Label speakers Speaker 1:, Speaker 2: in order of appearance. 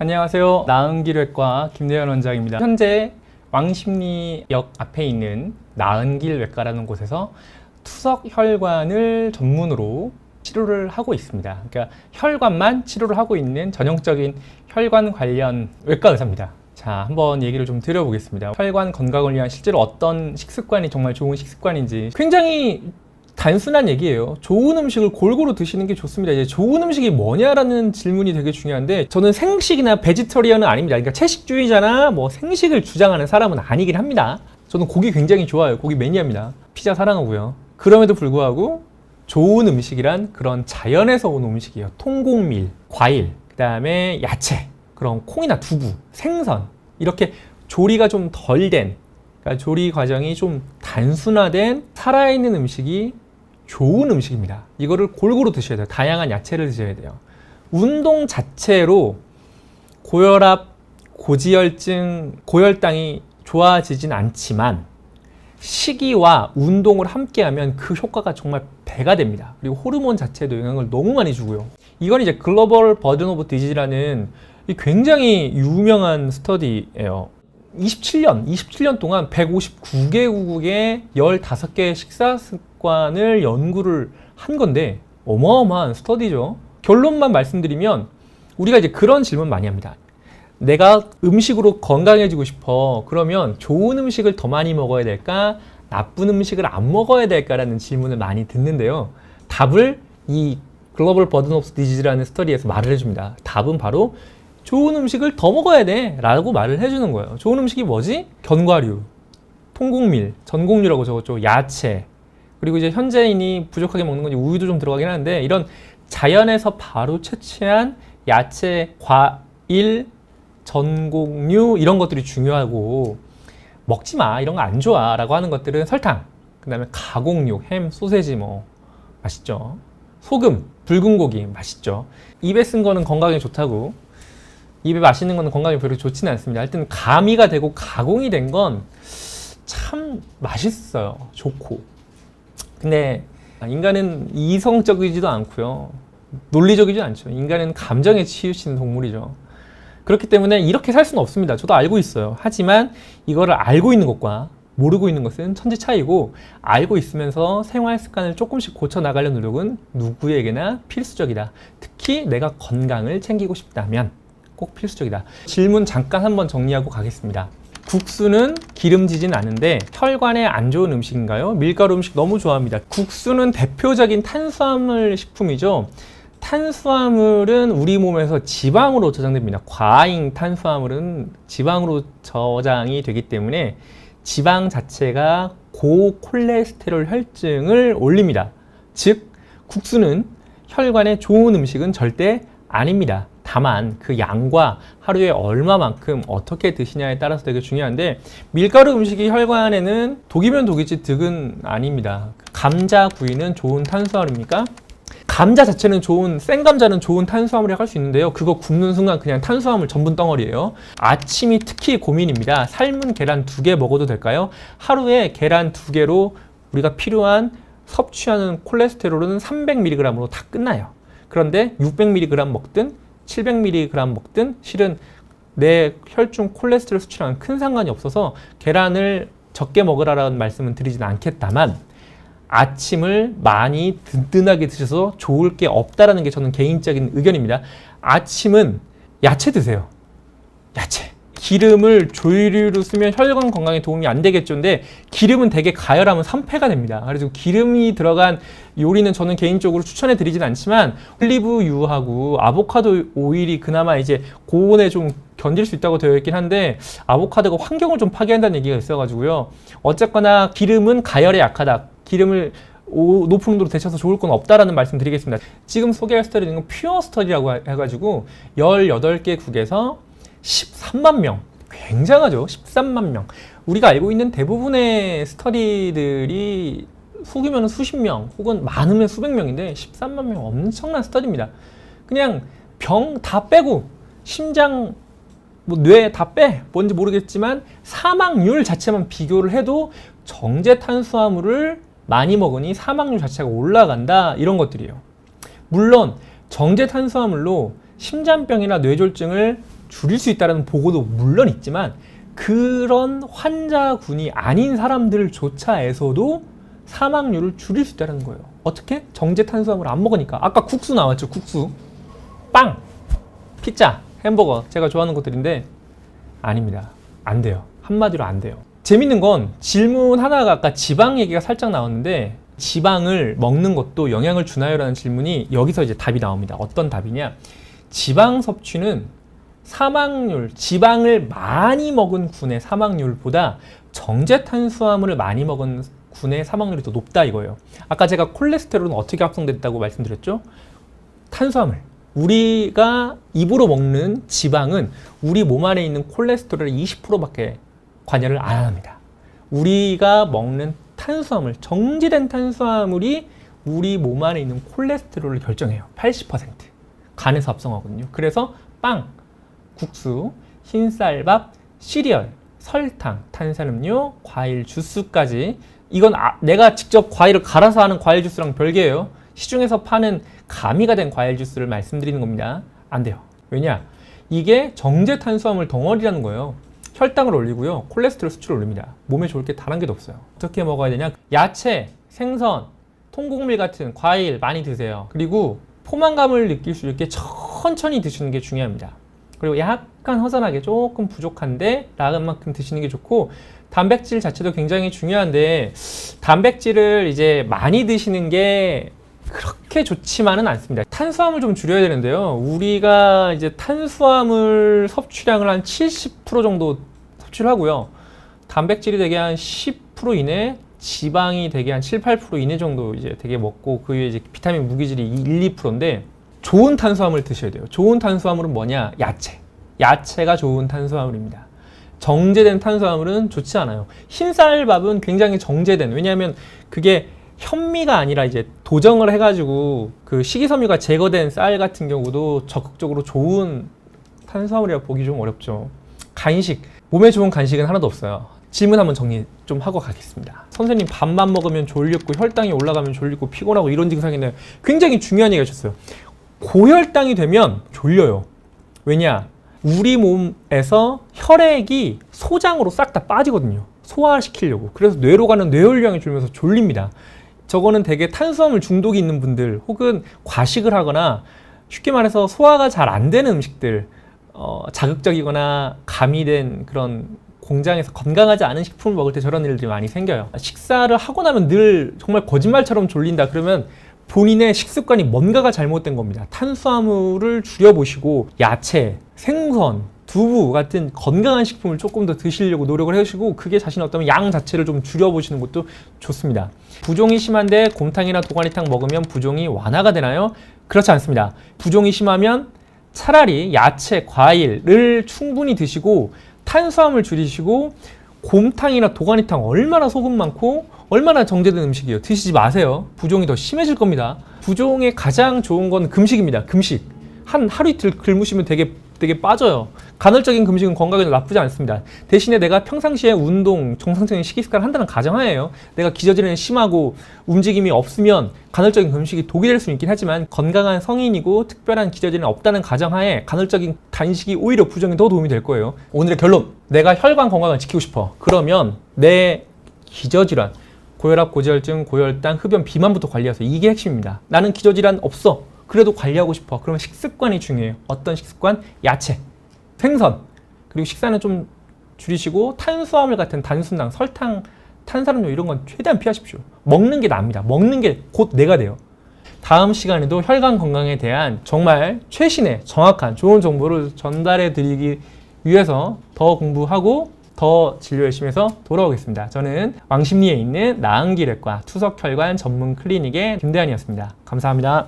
Speaker 1: 안녕하세요. 나은길외과 김대현 원장입니다. 현재 왕십리역 앞에 있는 나은길외과라는 곳에서 투석혈관을 전문으로 치료를 하고 있습니다. 그러니까 혈관만 치료를 하고 있는 전형적인 혈관 관련 외과 의사입니다. 자, 한번 얘기를 좀 드려보겠습니다. 혈관 건강을 위한 실제로 어떤 식습관이 정말 좋은 식습관인지 굉장히 단순한 얘기예요. 좋은 음식을 골고루 드시는 게 좋습니다. 이제 좋은 음식이 뭐냐라는 질문이 되게 중요한데, 저는 생식이나 베지터리언은 아닙니다. 그러니까 채식주의자나 뭐 생식을 주장하는 사람은 아니긴 합니다. 저는 고기 굉장히 좋아요. 고기 매니아입니다. 피자 사랑하고요. 그럼에도 불구하고 좋은 음식이란 그런 자연에서 온 음식이에요. 통곡밀, 과일, 그 다음에 야채, 그런 콩이나 두부, 생선, 이렇게 조리가 좀 덜 된, 그러니까 조리 과정이 좀 단순화된 살아있는 음식이 좋은 음식입니다. 이거를 골고루 드셔야 돼요. 다양한 야채를 드셔야 돼요. 운동 자체로 고혈압, 고지혈증, 고혈당이 좋아지진 않지만 식이와 운동을 함께하면 그 효과가 정말 배가 됩니다. 그리고 호르몬 자체도 영향을 너무 많이 주고요. 이건 이제 글로벌 버든 오브 디지라는 굉장히 유명한 스터디예요. 27년 동안 159개국의 15개의 식사 습관을 연구를 한 건데 어마어마한 스터디죠. 결론만 말씀드리면 우리가 이제 그런 질문 많이 합니다. 내가 음식으로 건강해지고 싶어. 그러면 좋은 음식을 더 많이 먹어야 될까? 나쁜 음식을 안 먹어야 될까라는 질문을 많이 듣는데요. 답을 이 글로벌 버든 오브 디지라는 스터디에서 말을 해줍니다. 답은 바로 좋은 음식을 더 먹어야 돼 라고 말을 해주는 거예요. 좋은 음식이 뭐지? 견과류, 통곡밀, 전곡류라고 적었죠. 야채, 그리고 이제 현재인이 부족하게 먹는 건 우유도 좀 들어가긴 하는데, 이런 자연에서 바로 채취한 야채, 과일, 전곡류 이런 것들이 중요하고, 먹지 마, 이런 거 안 좋아 라고 하는 것들은 설탕, 그 다음에 가공육, 햄, 소세지 뭐 맛있죠. 소금, 붉은 고기 맛있죠. 입에 쓴 거는 건강에 좋다고, 입에 맛있는 건 건강에 별로 좋지는 않습니다. 하여튼 가미가 되고 가공이 된 건 참 맛있어요. 좋고. 근데 인간은 이성적이지도 않고요. 논리적이지 않죠. 인간은 감정에 치우치는 동물이죠. 그렇기 때문에 이렇게 살 수는 없습니다. 저도 알고 있어요. 하지만 이거를 알고 있는 것과 모르고 있는 것은 천지 차이고, 알고 있으면서 생활 습관을 조금씩 고쳐 나가려는 노력은 누구에게나 필수적이다. 특히 내가 건강을 챙기고 싶다면 꼭 필수적이다. 질문 잠깐 한번 정리하고 가겠습니다. 국수는 기름지진 않은데 혈관에 안 좋은 음식인가요? 밀가루 음식 너무 좋아합니다. 국수는 대표적인 탄수화물 식품이죠. 탄수화물은 우리 몸에서 지방으로 저장됩니다. 과잉 탄수화물은 지방으로 저장이 되기 때문에 지방 자체가 고콜레스테롤 혈증을 올립니다. 즉, 국수는 혈관에 좋은 음식은 절대 아닙니다. 다만 그 양과 하루에 얼마만큼 어떻게 드시냐에 따라서 되게 중요한데, 밀가루 음식이 혈관에는 독이면 독이지 득은 아닙니다. 감자구이는 좋은 탄수화물입니까? 감자 자체는 생감자는 좋은 탄수화물이라고 할 수 있는데요. 그거 굽는 순간 그냥 탄수화물 전분 덩어리예요. 아침이 특히 고민입니다. 삶은 계란 2개 먹어도 될까요? 하루에 계란 2개로 우리가 필요한 섭취하는 콜레스테롤은 300mg으로 다 끝나요. 그런데 600mg 먹든 700mg 먹든 실은 내 혈중 콜레스테롤 수치랑 큰 상관이 없어서 계란을 적게 먹으라는 말씀은 드리진 않겠다만, 아침을 많이 든든하게 드셔서 좋을 게 없다라는 게 저는 개인적인 의견입니다. 아침은 야채 드세요. 야채. 기름을 조리류로 쓰면 혈관 건강에 도움이 안 되겠죠. 근데 기름은 되게 가열하면 산패가 됩니다. 그래서 기름이 들어간 요리는 저는 개인적으로 추천해 드리진 않지만, 올리브유하고 아보카도 오일이 그나마 이제 고온에 좀 견딜 수 있다고 되어 있긴 한데, 아보카도가 환경을 좀 파괴한다는 얘기가 있어가지고요. 어쨌거나 기름은 가열에 약하다. 기름을 높은 온도로 데쳐서 좋을 건 없다라는 말씀 드리겠습니다. 지금 소개할 스터디는 퓨어 스터디라고 해가지고 18개국에서 13만 명, 굉장하죠. 13만 명. 우리가 알고 있는 대부분의 스터디들이 속이면 수십 명, 혹은 많으면 수백 명인데 13만 명 엄청난 스터디입니다. 그냥 병 다 빼고 심장, 뇌 다 빼, 뭔지 모르겠지만 사망률 자체만 비교를 해도 정제 탄수화물을 많이 먹으니 사망률 자체가 올라간다, 이런 것들이에요. 물론 정제 탄수화물로 심장병이나 뇌졸중을 줄일 수 있다는 보고도 물론 있지만 그런 환자군이 아닌 사람들조차에서도 사망률을 줄일 수 있다는 거예요. 어떻게? 정제 탄수화물 안 먹으니까. 아까 국수 나왔죠. 국수, 빵, 피자, 햄버거 제가 좋아하는 것들인데 아닙니다. 안 돼요. 한마디로 안 돼요. 재밌는 건 질문 하나가 아까 지방 얘기가 살짝 나왔는데 지방을 먹는 것도 영향을 주나요? 라는 질문이 여기서 이제 답이 나옵니다. 어떤 답이냐? 지방 섭취는 사망률, 지방을 많이 먹은 군의 사망률보다 정제 탄수화물을 많이 먹은 군의 사망률이 더 높다 이거예요. 아까 제가 콜레스테롤은 어떻게 합성됐다고 말씀드렸죠? 탄수화물. 우리가 입으로 먹는 지방은 우리 몸 안에 있는 콜레스테롤의 20%밖에 관여를 안 합니다. 우리가 먹는 탄수화물, 정제된 탄수화물이 우리 몸 안에 있는 콜레스테롤을 결정해요. 80%. 간에서 합성하거든요. 그래서 빵, 국수, 흰쌀밥, 시리얼, 설탕, 탄산음료, 과일, 주스까지 이건 내가 직접 과일을 갈아서 하는 과일 주스랑 별개예요. 시중에서 파는 가미가 된 과일 주스를 말씀드리는 겁니다. 안 돼요. 왜냐? 이게 정제 탄수화물 덩어리라는 거예요. 혈당을 올리고요. 콜레스테롤 수치를 올립니다. 몸에 좋을 게 단 한 개도 없어요. 어떻게 먹어야 되냐? 야채, 생선, 통곡물 같은 과일 많이 드세요. 그리고 포만감을 느낄 수 있게 천천히 드시는 게 중요합니다. 그리고 약간 허전하게 조금 부족한데 나은 만큼 드시는 게 좋고 단백질 자체도 굉장히 중요한데 단백질을 이제 많이 드시는 게 그렇게 좋지만은 않습니다. 탄수화물 좀 줄여야 되는데요. 우리가 이제 탄수화물 섭취량을 한 70% 정도 섭취를 하고요. 단백질이 되게 한 10% 이내, 지방이 되게 한 7, 8% 이내 정도 이제 되게 먹고 그 위에 이제 비타민 무기질이 1, 2%인데 좋은 탄수화물 드셔야 돼요. 좋은 탄수화물은 뭐냐? 야채. 야채가 좋은 탄수화물입니다. 정제된 탄수화물은 좋지 않아요. 흰쌀밥은 굉장히 정제된, 왜냐하면 그게 현미가 아니라 이제 도정을 해가지고 그 식이섬유가 제거된 쌀 같은 경우도 적극적으로 좋은 탄수화물이라 보기 좀 어렵죠. 간식, 몸에 좋은 간식은 하나도 없어요. 질문 한번 정리 좀 하고 가겠습니다. 선생님 밥만 먹으면 졸립고 혈당이 올라가면 졸리고 피곤하고 이런 증상이 있나요? 굉장히 중요한 얘기가 있었어요. 고혈당이 되면 졸려요. 왜냐? 우리 몸에서 혈액이 소장으로 싹 다 빠지거든요. 소화시키려고. 그래서 뇌로 가는 뇌혈량이 줄면서 졸립니다. 저거는 되게 탄수화물 중독이 있는 분들 혹은 과식을 하거나 쉽게 말해서 소화가 잘 안 되는 음식들, 자극적이거나 가미된 그런 공장에서 건강하지 않은 식품을 먹을 때 저런 일들이 많이 생겨요. 식사를 하고 나면 늘 정말 거짓말처럼 졸린다 그러면 본인의 식습관이 뭔가가 잘못된 겁니다. 탄수화물을 줄여보시고 야채, 생선, 두부 같은 건강한 식품을 조금 더 드시려고 노력을 해주시고 그게 자신 없다면 양 자체를 좀 줄여보시는 것도 좋습니다. 부종이 심한데 곰탕이나 도가니탕 먹으면 부종이 완화가 되나요? 그렇지 않습니다. 부종이 심하면 차라리 야채, 과일을 충분히 드시고 탄수화물 줄이시고 곰탕이나 도가니탕 얼마나 소금 많고 얼마나 정제된 음식이에요. 드시지 마세요. 부종이 더 심해질 겁니다. 부종에 가장 좋은 건 금식입니다. 금식. 한 하루 이틀 굶으시면 되게 빠져요. 간헐적인 금식은 건강에 나쁘지 않습니다. 대신에 내가 평상시에 운동, 정상적인 식이습관을 한다는 가정하에요. 내가 기저질환이 심하고 움직임이 없으면 간헐적인 금식이 독이 될 수는 있긴 하지만 건강한 성인이고 특별한 기저질환이 없다는 가정하에 간헐적인 단식이 오히려 부종에 더 도움이 될 거예요. 오늘의 결론. 내가 혈관 건강을 지키고 싶어. 그러면 내 기저질환, 고혈압, 고지혈증, 고혈당, 흡연, 비만부터 관리하세요. 이게 핵심입니다. 나는 기저질환 없어. 그래도 관리하고 싶어. 그러면 식습관이 중요해요. 어떤 식습관? 야채, 생선, 그리고 식사는 좀 줄이시고 탄수화물 같은 단순당, 설탕, 탄산음료 이런 건 최대한 피하십시오. 먹는 게 납니다. 먹는 게 곧 내가 돼요. 다음 시간에도 혈관 건강에 대한 정말 최신의 정확한 좋은 정보를 전달해 드리기 위해서 더 공부하고 더 진료 열심히 해서 돌아오겠습니다. 저는 왕십리에 있는 나은기내과 투석혈관 전문 클리닉의 김대한이었습니다. 감사합니다.